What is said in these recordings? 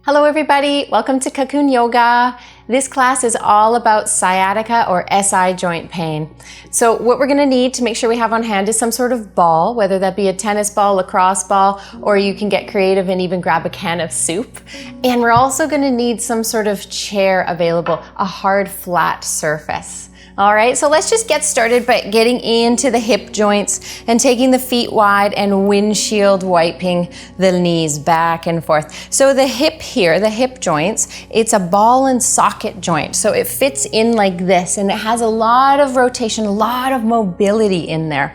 Hello everybody, welcome to Kukoon Yoga. This class is all about sciatica or SI joint pain. So what we're gonna need to make sure we have on hand is some sort of ball, whether that be a tennis ball, lacrosse ball, or you can get creative and even grab a can of soup. And we're also gonna need some sort of chair available, a hard flat surface. All right, so let's just get started by getting into the hip joints and taking the feet wide and windshield wiping the knees back and forth. So the hip here, the hip joints, it's a ball and socket joint. So it fits in like this and it has a lot of rotation, a lot of mobility in there.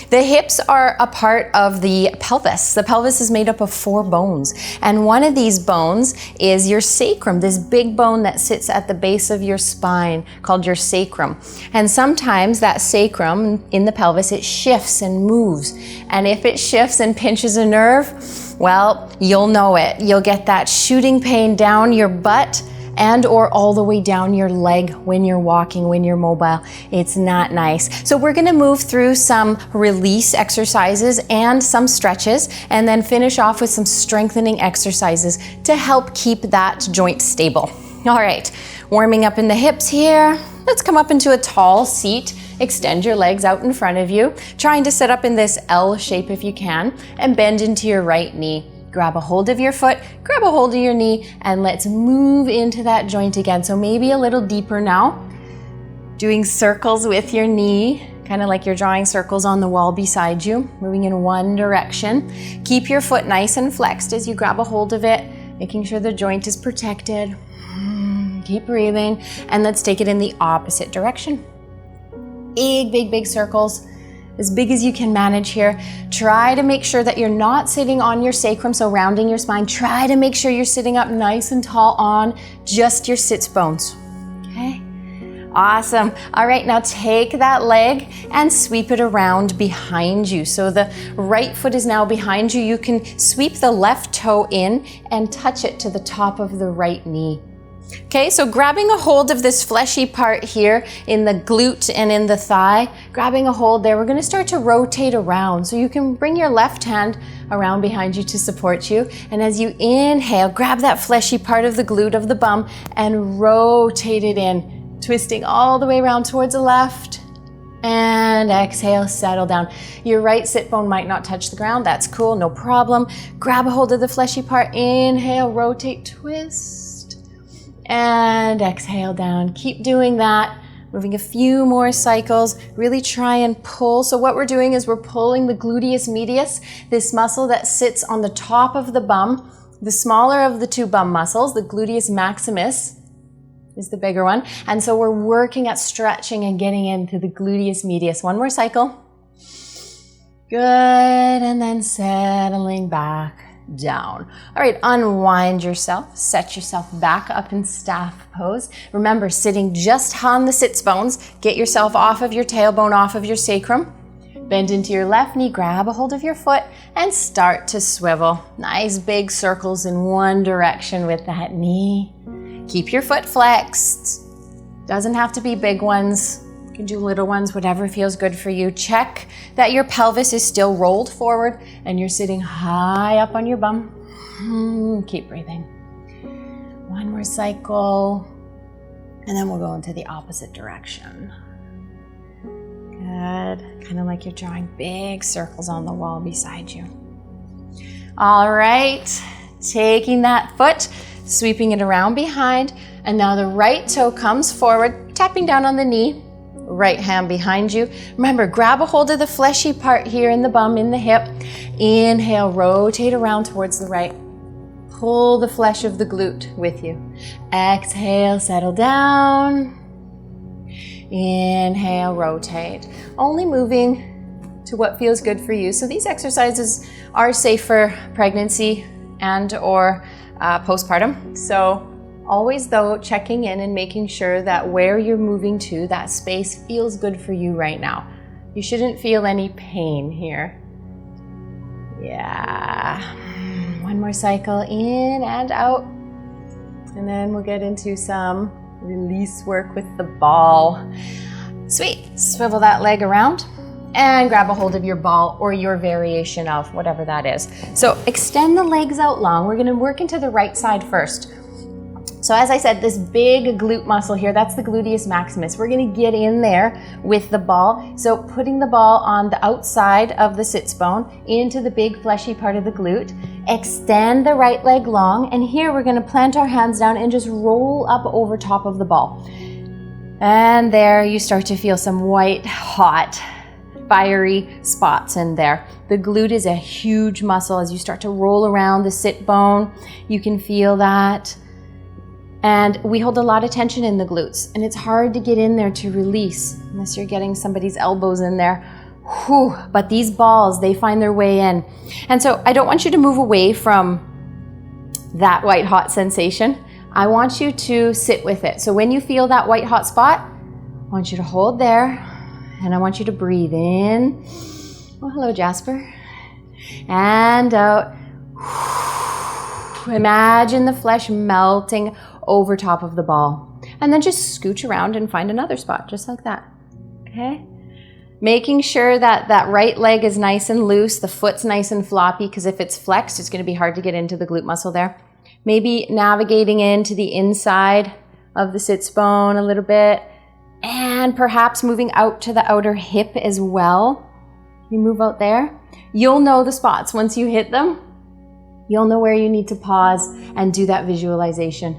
The hips are a part of the pelvis. The pelvis is made up of 4 bones. And one of these bones is your sacrum, this big bone that sits at the base of your spine called your sacrum. And sometimes that sacrum in the pelvis, it shifts and moves. And if it shifts and pinches a nerve, well, you'll know it. You'll get that shooting pain down your butt and or all the way down your leg when you're walking, when you're mobile. It's not nice. So we're gonna move through some release exercises and some stretches, and then finish off with some strengthening exercises to help keep that joint stable. All right, warming up in the hips here. Let's come up into a tall seat. Extend your legs out in front of you, trying to set up in this L shape if you can, and bend into your right knee. Grab a hold of your foot, grab a hold of your knee, and let's move into that joint again. So maybe a little deeper now. Doing circles with your knee, kind of like you're drawing circles on the wall beside you, moving in one direction. Keep your foot nice and flexed as you grab a hold of it, making sure the joint is protected. Keep breathing, and let's take it in the opposite direction. Big circles. As big as you can manage here. Try to make sure that you're not sitting on your sacrum, so rounding your spine. Try to make sure you're sitting up nice and tall on just your sits bones. Okay? Awesome. All right, now take that leg and sweep it around behind you. So the right foot is now behind you. You can sweep the left toe in and touch it to the top of the right knee. Okay, so grabbing a hold of this fleshy part here in the glute and in the thigh, grabbing a hold there, we're gonna start to rotate around. So you can bring your left hand around behind you to support you. And as you inhale, grab that fleshy part of the glute of the bum and rotate it in, twisting all the way around towards the left. And exhale, settle down. Your right sit bone might not touch the ground. That's cool, no problem. Grab a hold of the fleshy part, inhale, rotate, twist. And exhale down. Keep doing that. Moving a few more cycles. Really try and pull. So what we're doing is we're pulling the gluteus medius, this muscle that sits on the top of the bum. The smaller of the 2 bum muscles, the gluteus maximus, is the bigger one. And so we're working at stretching and getting into the gluteus medius. One more cycle. Good. And then settling back down. All right, unwind yourself, set yourself back up in staff pose. Remember, sitting just on the sits bones. Get yourself off of your tailbone, off of your sacrum. Bend into your left knee, grab a hold of your foot, and start to swivel. Nice big circles in one direction with that knee. Keep your foot flexed. Doesn't have to be big ones. You can do little ones, whatever feels good for you. Check that your pelvis is still rolled forward and you're sitting high up on your bum. Keep breathing. One more cycle, and then we'll go into the opposite direction. Good. Kind of like you're drawing big circles on the wall beside you. All right, taking that foot, sweeping it around behind, and now the right toe comes forward, tapping down on the knee. Right hand behind you. Remember, grab a hold of the fleshy part here in the bum, in the hip. Inhale, rotate around towards the right. Pull the flesh of the glute with you. Exhale, settle down. Inhale, rotate. Only moving to what feels good for you. So these exercises are safe for pregnancy and or postpartum. So always, though, checking in and making sure that where you're moving to, that space feels good for you right now. You shouldn't feel any pain here. Yeah. One more cycle in and out. And then we'll get into some release work with the ball. Sweet. Swivel that leg around. and grab a hold of your ball or your variation of whatever that is. So extend the legs out long. We're gonna work into the right side first. So as I said, this big glute muscle here, that's the gluteus maximus. We're gonna get in there with the ball. So putting the ball on the outside of the sits bone into the big fleshy part of the glute. Extend the right leg long, and here we're gonna plant our hands down and just roll up over top of the ball. And there you start to feel some white, hot, fiery spots in there. The glute is a huge muscle. As you start to roll around the sit bone, you can feel that. And we hold a lot of tension in the glutes, and it's hard to get in there to release unless you're getting somebody's elbows in there. Whew. But these balls, they find their way in. And so I don't want you to move away from that white hot sensation. I want you to sit with it. So when you feel that white hot spot, I want you to hold there, and I want you to breathe in. Oh, hello, Jasper. And out. Imagine the flesh melting over top of the ball. And then just scooch around and find another spot, just like that. Okay? Making sure that that right leg is nice and loose, the foot's nice and floppy, because if it's flexed, it's going to be hard to get into the glute muscle there. Maybe navigating into the inside of the sits bone a little bit, and perhaps moving out to the outer hip as well. You move out there. You'll know the spots once you hit them. You'll know where you need to pause and do that visualization.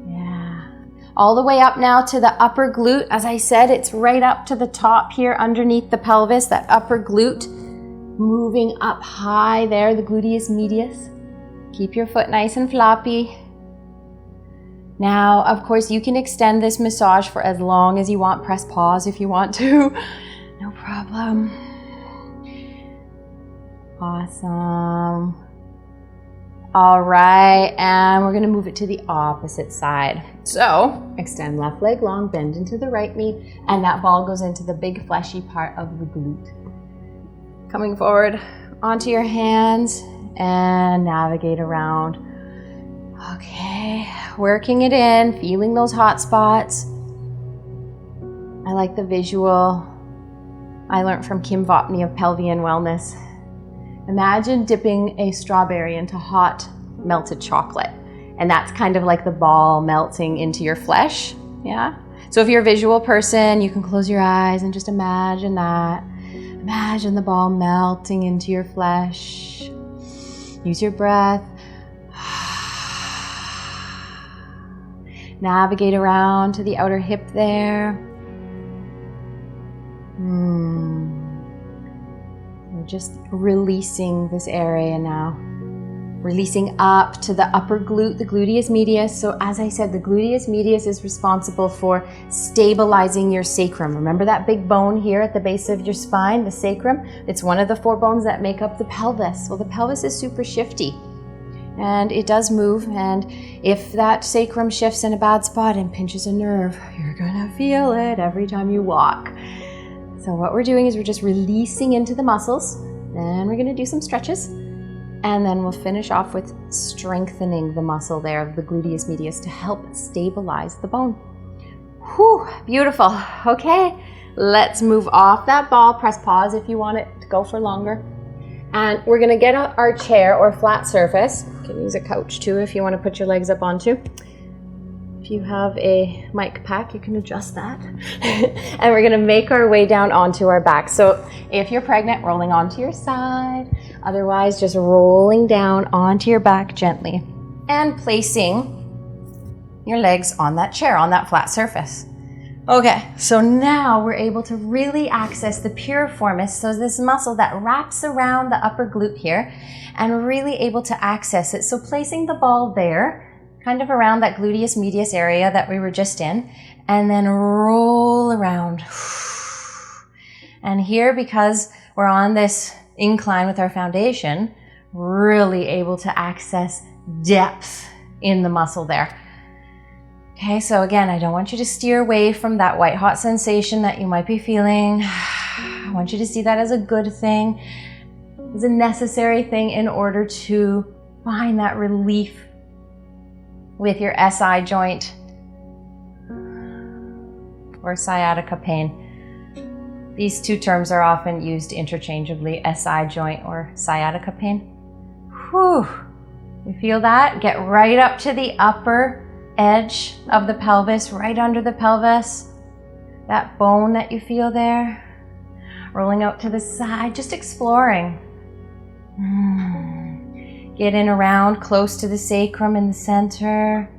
Yeah. All the way up now to the upper glute. As I said, it's right up to the top here underneath the pelvis, that upper glute. Moving up high there, the gluteus medius. Keep your foot nice and floppy. Now, of course, you can extend this massage for as long as you want. Press pause if you want to. No problem. Awesome. All right, and we're gonna move it to the opposite side. So, extend left leg long, bend into the right knee, and that ball goes into the big fleshy part of the glute. Coming forward onto your hands and navigate around. Okay, working it in, feeling those hot spots. I like the visual I learned from Kim Vopni of Pelvian Wellness. Imagine dipping a strawberry into hot melted chocolate, and that's kind of like the ball melting into your flesh. Yeah. So if you're a visual person, you can close your eyes and just imagine that. Imagine the ball melting into your flesh. Use your breath. Navigate around to the outer hip there. We're just releasing this area now. Releasing up to the upper glute, the gluteus medius. So as I said, the gluteus medius is responsible for stabilizing your sacrum. Remember that big bone here at the base of your spine, the sacrum? It's one of the 4 bones that make up the pelvis. Well, the pelvis is super shifty and it does move. And if that sacrum shifts in a bad spot and pinches a nerve, you're gonna feel it every time you walk. So what we're doing is we're just releasing into the muscles. Then we're gonna do some stretches. And then we'll finish off with strengthening the muscle there of the gluteus medius to help stabilize the bone. Whew, beautiful. Okay, let's move off that ball. Press pause if you want it to go for longer. And we're gonna get our chair or flat surface. You can use a couch too if you wanna put your legs up onto. If you have a mic pack, you can adjust that. And we're gonna make our way down onto our back. So if you're pregnant, rolling onto your side. Otherwise, just rolling down onto your back gently. And placing your legs on that chair, on that flat surface. Okay, so now we're able to really access the piriformis, so this muscle that wraps around the upper glute here, and really able to access it. So placing the ball there, kind of around that gluteus medius area that we were just in, and then roll around. And here, because we're on this incline with our foundation, really able to access depth in the muscle there. Okay, so again, I don't want you to steer away from that white hot sensation that you might be feeling. I want you to see that as a good thing, as a necessary thing in order to find that relief with your SI joint or sciatica pain. These two terms are often used interchangeably, SI joint or sciatica pain. Whew. You feel that? Get right up to the upper edge of the pelvis, right under the pelvis. That bone that you feel there. Rolling out to the side, just exploring. Get in around close to the sacrum in the center.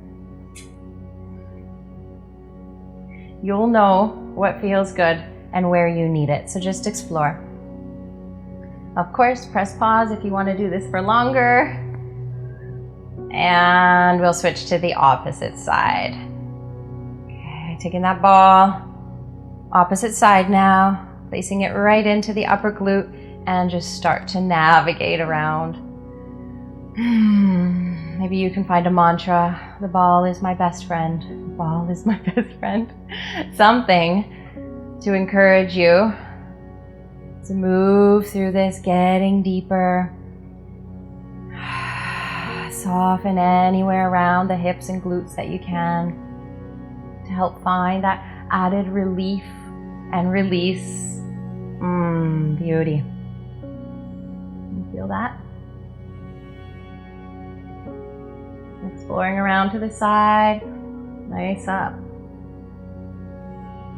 You'll know what feels good and where you need it, so just explore. Of course, press pause if you want to do this for longer. And we'll switch to the opposite side. Okay, taking that ball, opposite side now, placing it right into the upper glute and just start to navigate around. Maybe you can find a mantra. The ball is my best friend. The ball is my best friend. Something to encourage you to move through this, getting deeper. Soften anywhere around the hips and glutes that you can to help find that added relief and release. Beauty. You feel that? Exploring around to the side. Nice up.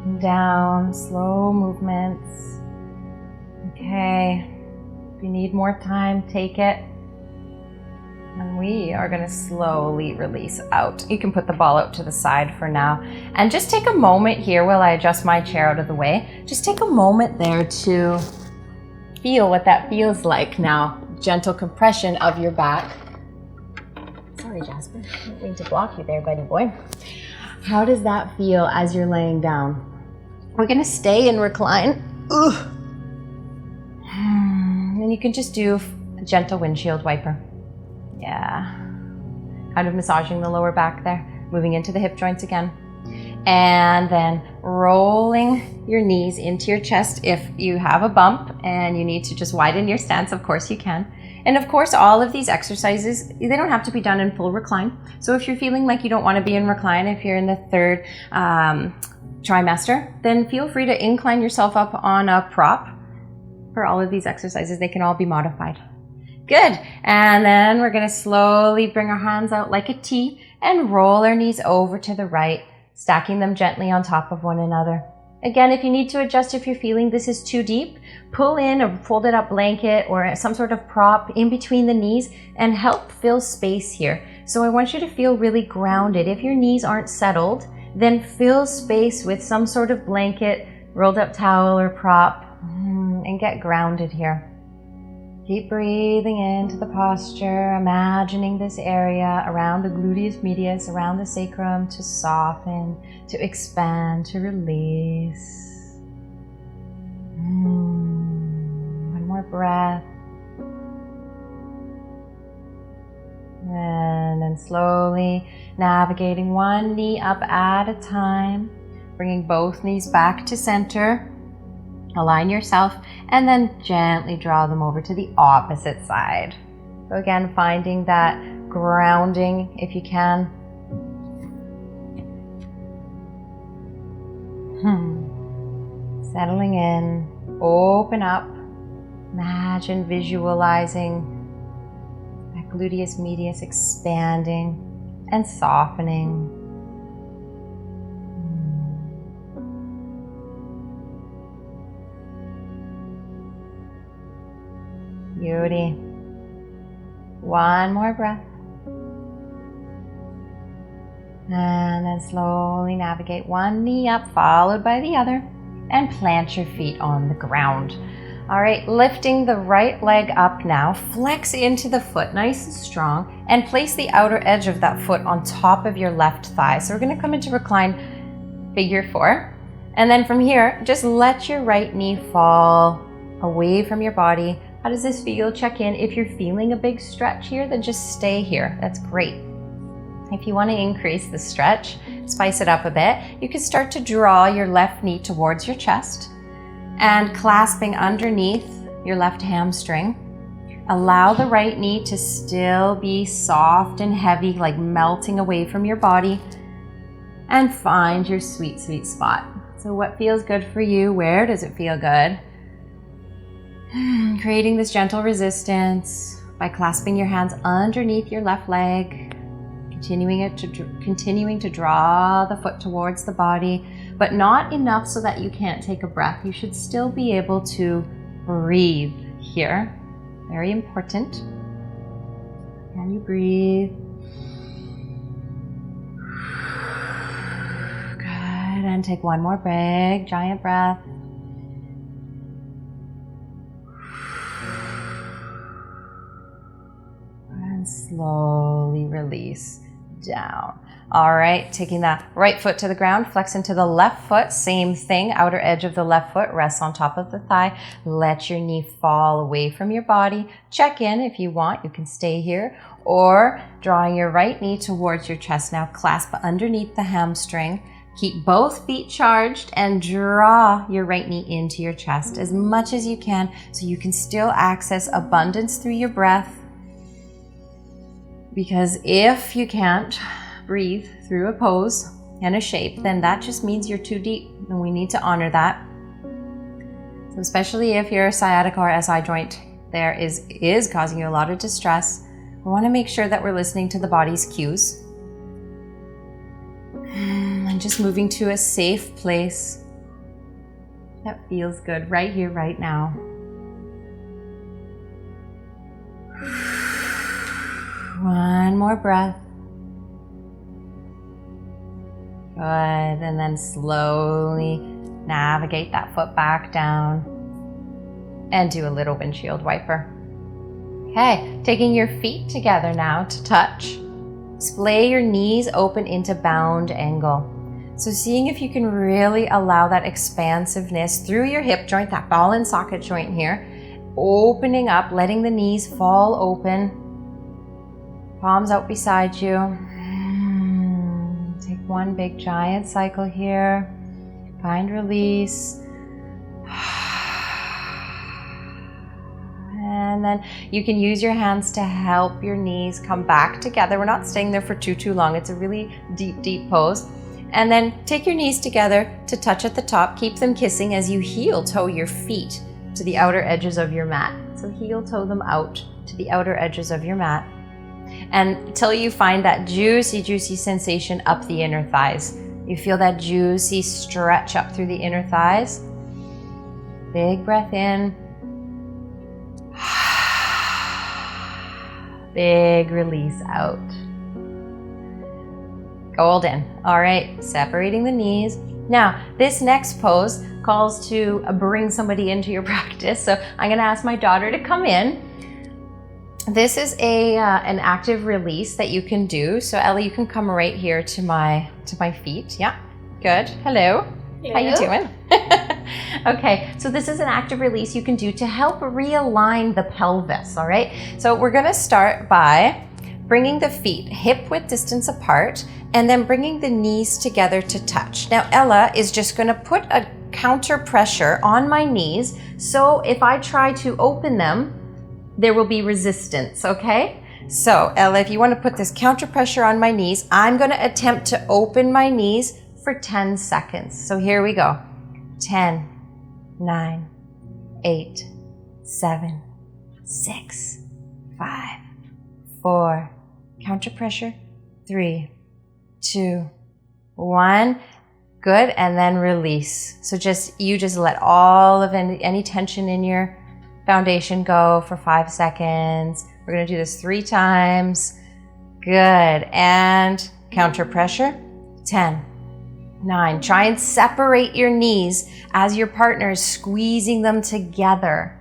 And down, slow movements. Okay. If you need more time, take it. And we are going to slowly release out. You can put the ball out to the side for now. And just take a moment here while I adjust my chair out of the way. Just take a moment there to feel what that feels like now. Gentle compression of your back. Sorry, Jasper. I didn't mean to block you there, buddy boy. How does that feel as you're laying down? We're going to stay in recline. And you can just do a gentle windshield wiper. Yeah, kind of massaging the lower back there, moving into the hip joints again. And then rolling your knees into your chest. If you have a bump and you need to just widen your stance, of course you can. And of course, all of these exercises, they don't have to be done in full recline. So if you're feeling like you don't want to be in recline, if you're in the third trimester, then feel free to incline yourself up on a prop. For all of these exercises, they can all be modified. Good. And then we're going to slowly bring our hands out like a T and roll our knees over to the right, stacking them gently on top of one another. Again, if you need to adjust, if you're feeling this is too deep, pull in a folded up blanket or some sort of prop in between the knees and help fill space here. So I want you to feel really grounded. If your knees aren't settled, then fill space with some sort of blanket, rolled up towel or prop, and get grounded here. Keep breathing into the posture, imagining this area around the gluteus medius, around the sacrum to soften, to expand, to release. One more breath. And then slowly navigating one knee up at a time, bringing both knees back to center. Align yourself and then gently draw them over to the opposite side. So again, finding that grounding if you can. Settling in, open up, imagine visualizing that gluteus medius expanding and softening. Beauty. One more breath. And then slowly navigate one knee up, followed by the other, and plant your feet on the ground. All right, lifting the right leg up now, flex into the foot nice and strong, and place the outer edge of that foot on top of your left thigh. So we're going to come into recline figure 4. And then from here, just let your right knee fall away from your body. How does this feel? Check in. If you're feeling a big stretch here, then just stay here. That's great. If you want to increase the stretch, spice it up a bit, you can start to draw your left knee towards your chest and clasping underneath your left hamstring. Allow the right knee to still be soft and heavy, like melting away from your body, and find your sweet, sweet spot. So what feels good for you? Where does it feel good? Creating this gentle resistance by clasping your hands underneath your left leg, continuing to draw the foot towards the body, but not enough so that you can't take a breath. You should still be able to breathe here. Very important. Can you breathe? Good. And take one more big, giant breath. And slowly release down. All right, taking the right foot to the ground, flex into the left foot, same thing, outer edge of the left foot, rests on top of the thigh. Let your knee fall away from your body. Check in if you want, you can stay here, or drawing your right knee towards your chest. Now clasp underneath the hamstring. Keep both feet charged and draw your right knee into your chest as much as you can so you can still access abundance through your breath. Because if you can't breathe through a pose and a shape, then that just means you're too deep, and we need to honor that. So especially if your sciatica or SI joint there is causing you a lot of distress, we want to make sure that we're listening to the body's cues and just moving to a safe place that feels good right here, right now. One more breath. Good, and then slowly navigate that foot back down and do a little windshield wiper. Okay, taking your feet together now to touch. Splay your knees open into bound angle. So seeing if you can really allow that expansiveness through your hip joint, that ball and socket joint here, opening up, letting the knees fall open. Palms out beside you. Take one big giant cycle here. Find release. And then you can use your hands to help your knees come back together. We're not staying there for too long. It's a really deep pose. And then take your knees together to touch at the top. Keep them kissing as you heel toe your feet to the outer edges of your mat. So heel toe them out to the outer edges of your mat. And until you find that juicy sensation up the inner thighs. You feel that juicy stretch up through the inner thighs. Big breath in. Big release out. Golden. All right, separating the knees. Now, this next pose calls to bring somebody into your practice. So I'm gonna ask my daughter to come in. This is an active release that you can do. So Ellie, you can come right here to my feet. Yeah, good. Hello. How you doing? Okay, so this is an active release you can do to help realign the pelvis, all right? So we're gonna start by bringing the feet hip-width distance apart and then bringing the knees together to touch. Now Ella is just gonna put a counter pressure on my knees, so if I try to open them, there will be resistance, okay? So Ella, if you want to put this counter pressure on my knees, I'm going to attempt to open my knees for 10 seconds. So here we go. 10, 9, 8, 7, 6, 5, 4, counter pressure, 3, 2, 1. Good, and then release. So you just let all of any tension in your foundation go for 5 seconds. We're going to do this 3 times. Good. And counter pressure. 10, 9. Try and separate your knees as your partner is squeezing them together.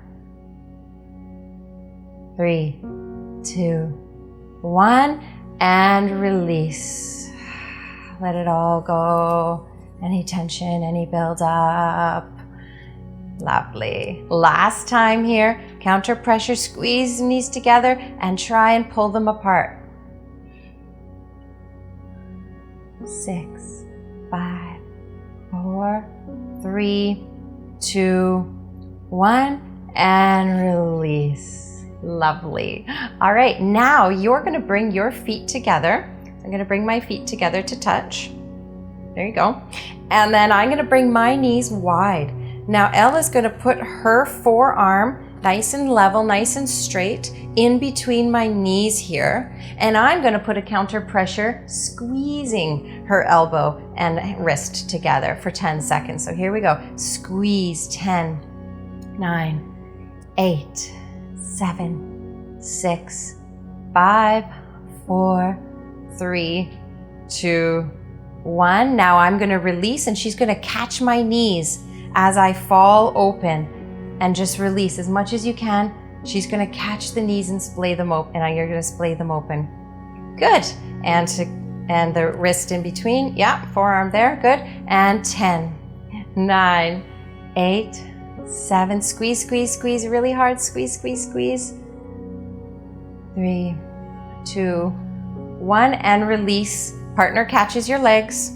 3, 2, 1. And release. Let it all go. Any tension, any build up. Lovely. Last time here, counter pressure, squeeze the knees together and try and pull them apart. 6, 5, 4, 3, 2, 1, and release. Lovely. All right, now you're going to bring your feet together. I'm going to bring my feet together to touch. There you go. And then I'm gonna bring my knees wide. Now Ella's gonna put her forearm nice and level, nice and straight in between my knees here. And I'm gonna put a counter pressure, squeezing her elbow and wrist together for 10 seconds. So here we go. Squeeze, 10, 9, 8, 7, 6, 5, 4, 3, 2, 1. Now I'm gonna release and she's gonna catch my knees as I fall open and just release as much as you can. She's gonna catch the knees and splay them open, and you're gonna splay them open. Good. And the wrist in between. Yeah, forearm there. Good. And 10, 9, 8, 7. Squeeze, squeeze, squeeze really hard. Squeeze, squeeze, squeeze. 3, 2, 1. And release. Partner catches your legs.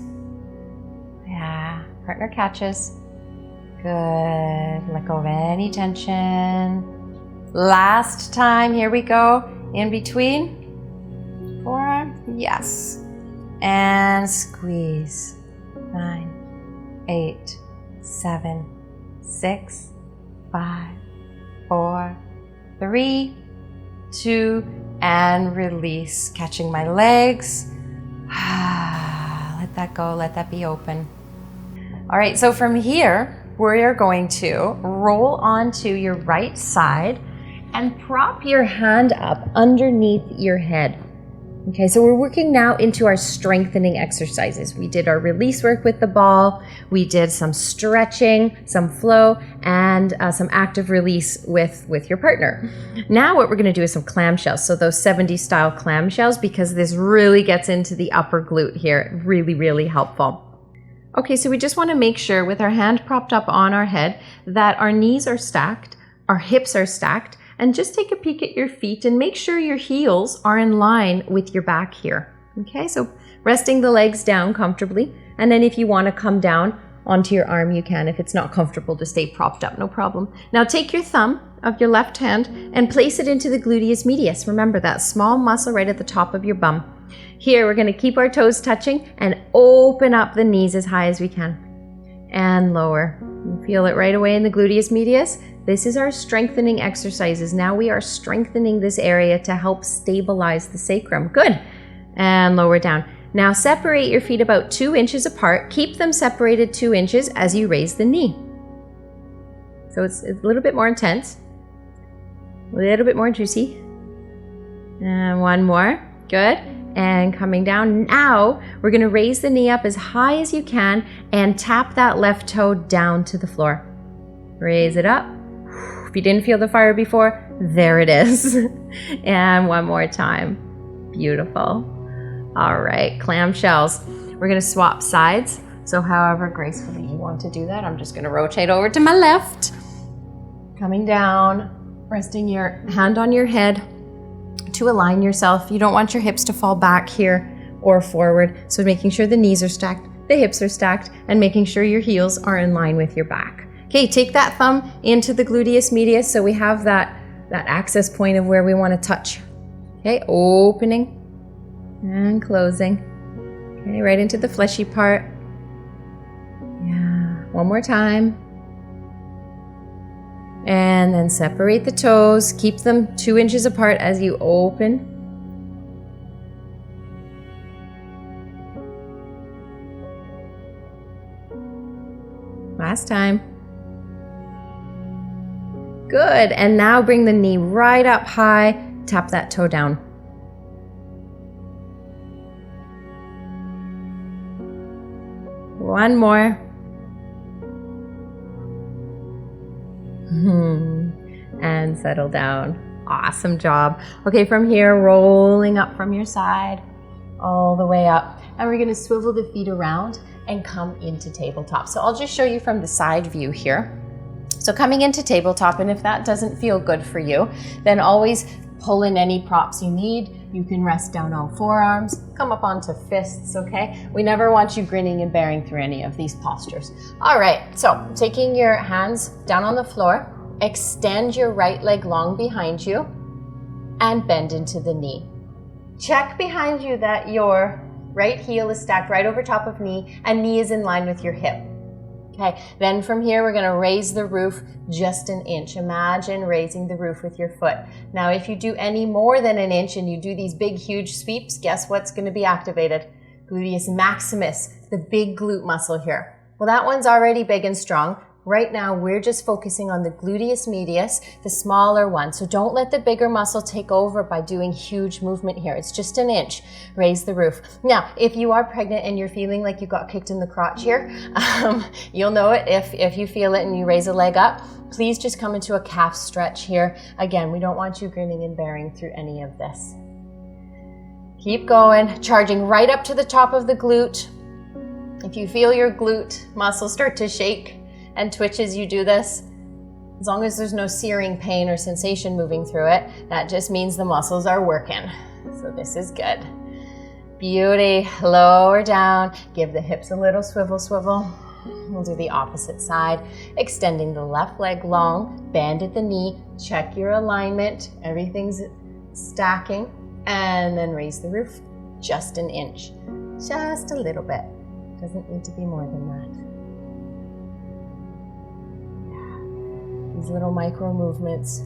Yeah, partner catches. Good. Let go of any tension. Last time. Here we go. In between. Forearm. Yes. And squeeze. 9, 8, 7, 6, 5, 4, 3, 2, and release. Catching my legs. Let that go. Let that be open. All right. So from here, we are going to roll onto your right side and prop your hand up underneath your head. Okay, so we're working now into our strengthening exercises. We did our release work with the ball, we did some stretching, some flow, and some active release with your partner. Now what we're gonna do is some clamshells. So those 70s style clamshells, because this really gets into the upper glute here. Really, really helpful. Okay, so we just wanna make sure with our hand propped up on our head that our knees are stacked, our hips are stacked, and just take a peek at your feet and make sure your heels are in line with your back here. Okay, so resting the legs down comfortably. And then if you want to come down onto your arm, you can. If it's not comfortable to stay propped up, no problem. Now take your thumb of your left hand and place it into the gluteus medius. Remember that small muscle right at the top of your bum. Here, we're going to keep our toes touching and open up the knees as high as we can. And lower. You feel it right away in the gluteus medius. This is our strengthening exercises. Now we are strengthening this area to help stabilize the sacrum. Good. And lower down. Now separate your feet about 2 inches apart. Keep them separated 2 inches as you raise the knee. So it's a little bit more intense. A little bit more juicy. And one more. Good. And coming down. Now we're going to raise the knee up as high as you can and tap that left toe down to the floor. Raise it up. If you didn't feel the fire before, there it is. And one more time. Beautiful. All right, clamshells. We're going to swap sides. So however gracefully you want to do that, I'm just going to rotate over to my left. Coming down, resting your hand on your head to align yourself. You don't want your hips to fall back here or forward. So making sure the knees are stacked, the hips are stacked, and making sure your heels are in line with your back. Okay, take that thumb into the gluteus medius so we have that access point of where we want to touch. Okay, opening and closing. Okay, right into the fleshy part. Yeah, one more time. And then separate the toes. Keep them 2 inches apart as you open. Last time. Good, and now bring the knee right up high, tap that toe down. One more. And settle down. Awesome job. Okay, from here, rolling up from your side, all the way up. And we're gonna swivel the feet around and come into tabletop. So I'll just show you from the side view here. So coming into tabletop, and if that doesn't feel good for you, then always pull in any props you need. You can rest down on forearms, come up onto fists, okay? We never want you grinning and bearing through any of these postures. All right, so taking your hands down on the floor, extend your right leg long behind you and bend into the knee. Check behind you that your Right heel is stacked right over top of knee, and knee is in line with your hip. Okay, then from here we're gonna raise the roof just an inch. Imagine raising the roof with your foot. Now if you do any more than an inch and you do these big huge sweeps, guess what's gonna be activated? Gluteus maximus, the big glute muscle here. Well, that one's already big and strong. Right now, we're just focusing on the gluteus medius, the smaller one. So don't let the bigger muscle take over by doing huge movement here. It's just an inch. Raise the roof. Now, if you are pregnant and you're feeling like you got kicked in the crotch here, you'll know it if you feel it and you raise a leg up. Please just come into a calf stretch here. Again, we don't want you grinning and bearing through any of this. Keep going, charging right up to the top of the glute. If you feel your glute muscle start to shake and twitch as you do this, as long as there's no searing pain or sensation moving through it, that just means the muscles are working. So this is good. Beauty, lower down, give the hips a little swivel, swivel. We'll do the opposite side, extending the left leg long, bend at the knee, check your alignment, everything's stacking, and then raise the roof just an inch, just a little bit. Doesn't need to be more than that. These little micro movements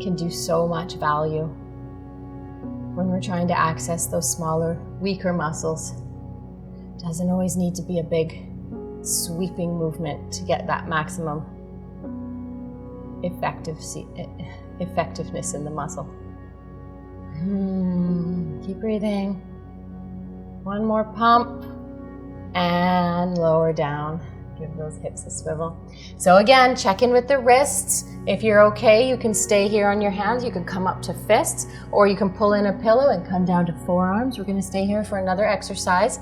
can do so much value when we're trying to access those smaller, weaker muscles. It doesn't always need to be a big sweeping movement to get that maximum effectiveness in the muscle. Keep breathing. One more pump and lower down. Give those hips a swivel. So again, check in with the wrists. If you're okay, you can stay here on your hands. You can come up to fists, or you can pull in a pillow and come down to forearms. We're gonna stay here for another exercise.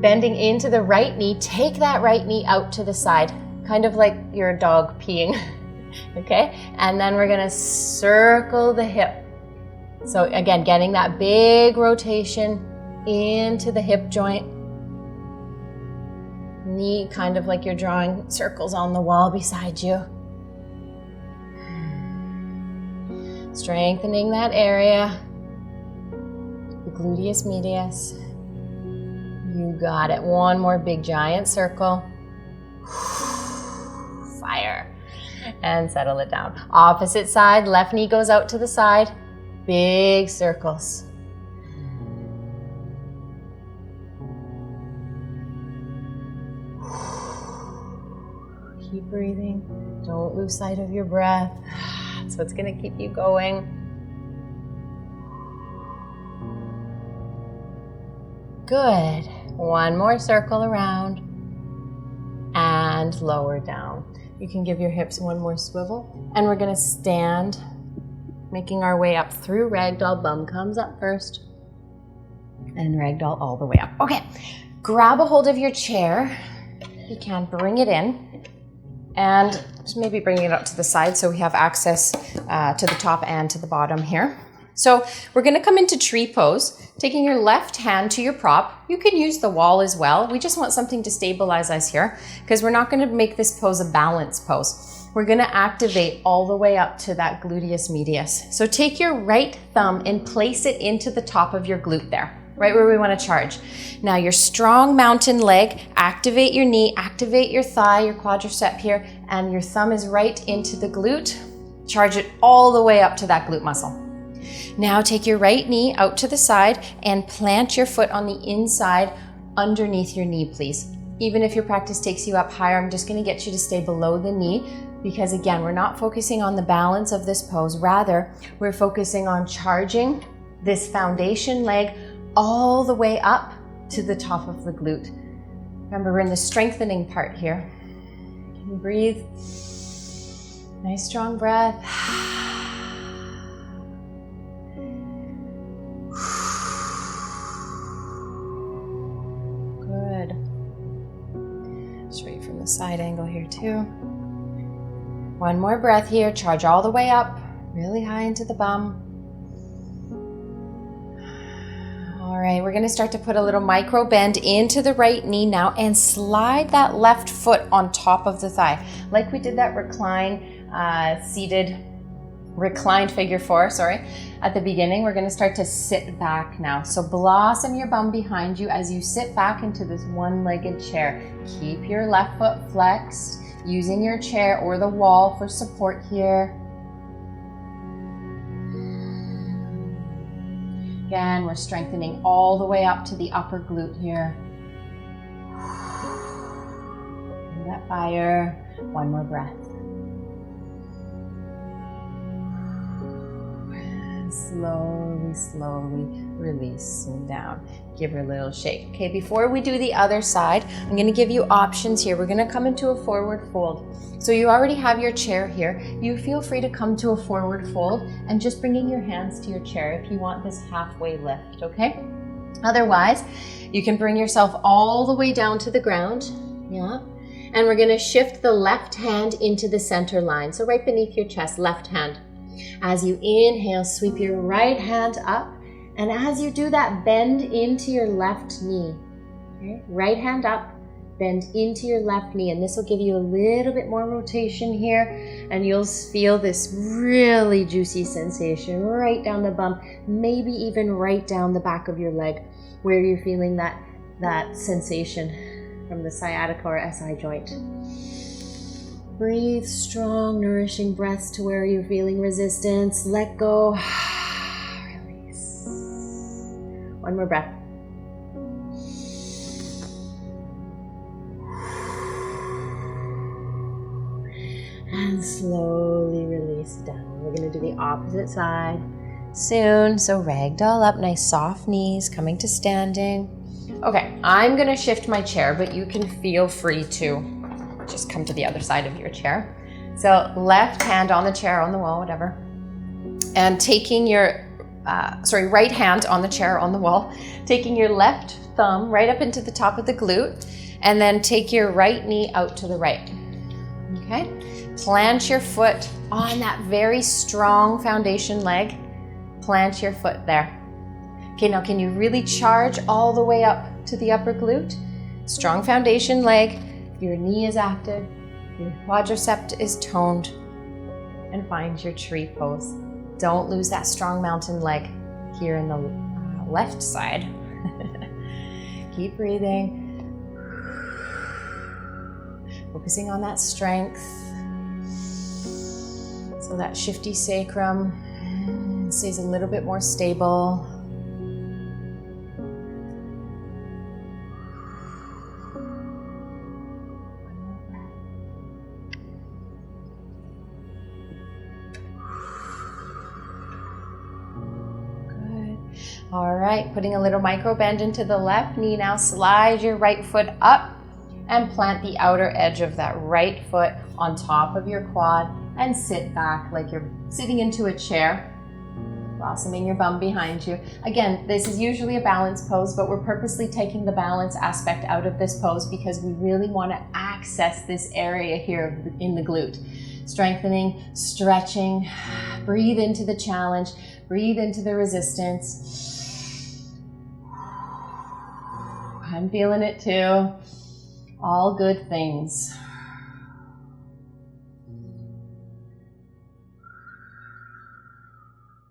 Bending into the right knee, take that right knee out to the side, kind of like you're a dog peeing, okay? And then we're gonna circle the hip. So again, getting that big rotation into the hip joint. Knee kind of like you're drawing circles on the wall beside you. Strengthening that area, the gluteus medius. You got it. One more big giant circle. Fire. And settle it down. Opposite side, left knee goes out to the side. Big circles. Keep breathing. Don't lose sight of your breath. That's what's going to keep you going. Good. One more circle around and lower down. You can give your hips one more swivel, and we're going to stand, making our way up through ragdoll. Bum comes up first and ragdoll all the way up. Okay, grab a hold of your chair. You can bring it in and just maybe bring it up to the side so we have access to the top and to the bottom here. So we're going to come into tree pose, taking your left hand to your prop. You can use the wall as well. We just want something to stabilize us here because we're not going to make this pose a balance pose. We're going to activate all the way up to that gluteus medius. So take your right thumb and place it into the top of your glute there, right where we want to charge. Now your strong mountain leg, activate your knee, activate your thigh, your quadricep here, and your thumb is right into the glute. Charge it all the way up to that glute muscle. Now take your right knee out to the side and plant your foot on the inside underneath your knee, please. Even if your practice takes you up higher, I'm just going to get you to stay below the knee because again, we're not focusing on the balance of this pose. Rather, we're focusing on charging this foundation leg all the way up to the top of the glute. Remember, we're in the strengthening part here. Can you breathe? Nice strong breath. Good. Straight from the side angle here too. One more breath here. Charge all the way up, really high into the bum. All right, we're gonna start to put a little micro bend into the right knee now and slide that left foot on top of the thigh. Like we did that recline seated reclined figure four, at the beginning. We're going to start to sit back now. So blossom your bum behind you as you sit back into this one-legged chair. Keep your left foot flexed, using your chair or the wall for support here. Again, we're strengthening all the way up to the upper glute here. Feel that fire. One more breath. And slowly releasing down. Give her a little shake. Okay, before we do the other side, I'm going to give you options here. We're going to come into a forward fold. So you already have your chair here. You feel free to come to a forward fold and just bringing your hands to your chair if you want this halfway lift, okay? Otherwise, you can bring yourself all the way down to the ground, yeah? And we're going to shift the left hand into the center line. So right beneath your chest, left hand. As you inhale, sweep your right hand up. And as you do that, bend into your left knee. Okay? Right hand up, bend into your left knee. And this will give you a little bit more rotation here. And you'll feel this really juicy sensation right down the bum, maybe even right down the back of your leg, where you're feeling that sensation from the sciatica or SI joint. Breathe strong, nourishing breaths to where you're feeling resistance. Let go. Release. One more breath. And slowly release down. We're going to do the opposite side soon. So ragdoll up, nice soft knees, coming to standing. Okay, I'm going to shift my chair, but you can feel free to just come to the other side of your chair. So left hand on the chair, on the wall, whatever. And taking your, right hand on the chair, on the wall. Taking your left thumb right up into the top of the glute. And then take your right knee out to the right. Okay? Plant your foot on that very strong foundation leg. Plant your foot there. Okay, now can you really charge all the way up to the upper glute? Strong foundation leg. Your knee is active, your quadricep is toned, and find your tree pose. Don't lose that strong mountain leg here in the left side. Keep breathing. Focusing on that strength. So that shifty sacrum stays a little bit more stable. All right, putting a little micro bend into the left knee. Now slide your right foot up and plant the outer edge of that right foot on top of your quad and sit back like you're sitting into a chair, blossoming your bum behind you. Again, this is usually a balance pose, but we're purposely taking the balance aspect out of this pose because we really want to access this area here in the glute. Strengthening, stretching, breathe into the challenge, breathe into the resistance. I'm feeling it too. All good things.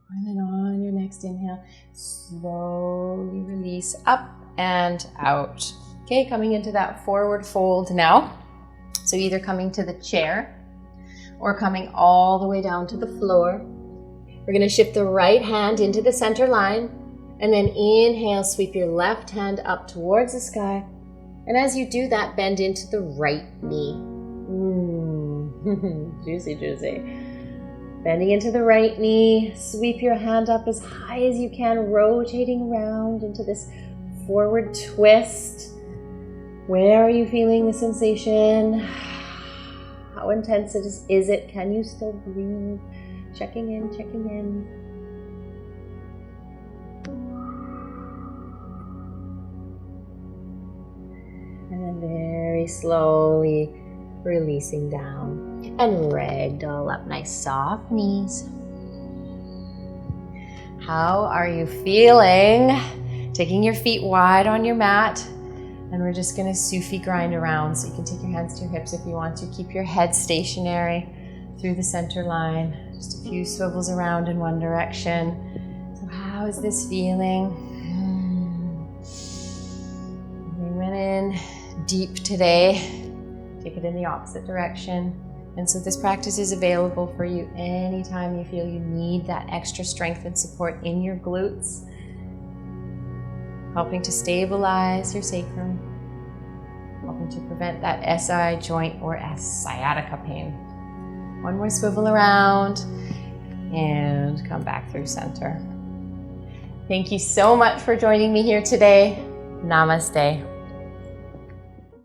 And then on your next inhale, slowly release up and out. Okay, coming into that forward fold now. So either coming to the chair or coming all the way down to the floor. We're going to shift the right hand into the center line. And then inhale, sweep your left hand up towards the sky. And as you do that, bend into the right knee. Juicy, juicy. Bending into the right knee, sweep your hand up as high as you can, rotating around into this forward twist. Where are you feeling the sensation? How intense is it? Can you still breathe? Checking in, checking in. And then very slowly releasing down and ragdoll up, nice soft knees. How are you feeling? Taking your feet wide on your mat, and we're just gonna Sufi grind around. So you can take your hands to your hips if you want to. Keep your head stationary through the center line. Just a few swivels around in one direction. So how is this feeling? We went in deep today. Take it in the opposite direction. And so this practice is available for you anytime you feel you need that extra strength and support in your glutes, helping to stabilize your sacrum, helping to prevent that SI joint or sciatica pain. One more swivel around and come back through center. Thank you so much for joining me here today. Namaste.